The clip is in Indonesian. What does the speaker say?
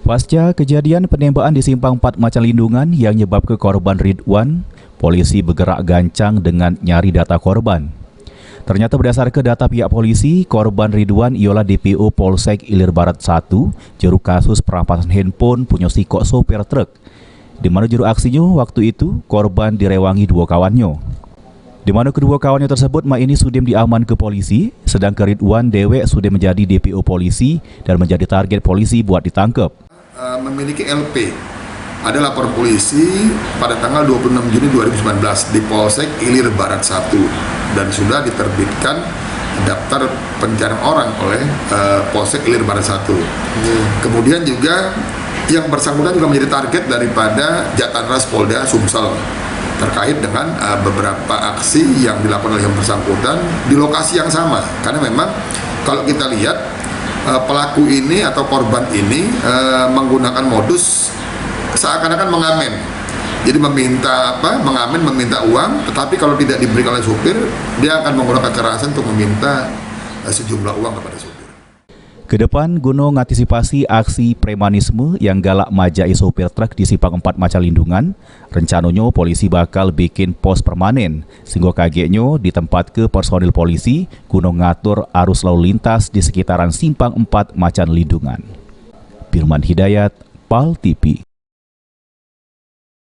Pasca kejadian penembakan di Simpang 4 Macan Lindungan yang menyebabkan korban Ridwan, polisi bergerak gancang dengan nyari data korban. Ternyata berdasarkan data pihak polisi, korban Ridwan ialah DPO Polsek Ilir Barat 1, juru kasus perampasan handphone punya sikok sopir truk. Di mana juru aksinya waktu itu korban direwangi dua kawannya. Di mana kedua kawannya tersebut ini sudah diaman ke polisi, sedangkan Ridwan dewek sudah menjadi DPO polisi dan menjadi target polisi buat ditangkap. Memiliki LP. Ada lapor polisi pada tanggal 26 Juni 2019 di Polsek Ilir Barat 1 dan sudah diterbitkan daftar pencarian orang oleh Polsek Ilir Barat 1. Kemudian juga yang bersangkutan juga menjadi target daripada Jatantras Polda Sumsel terkait dengan beberapa aksi yang dilakukan oleh yang bersangkutan di lokasi yang sama, karena memang kalau kita lihat pelaku ini atau korban ini menggunakan modus seakan-akan mengamen. Jadi mengamen meminta uang, tetapi kalau tidak diberikan oleh supir, dia akan menggunakan kekerasan untuk meminta sejumlah uang kepada supir. Kedepan, guna mengantisipasi aksi premanisme yang galak majai sopir truk di Simpang 4 Macan Lindungan, rencananya polisi bakal bikin pos permanen, sehingga kagetnya ditempat ke personil polisi guna ngatur arus lalu lintas di sekitaran Simpang 4 Macan Lindungan. Firman Hidayat, PAL TV.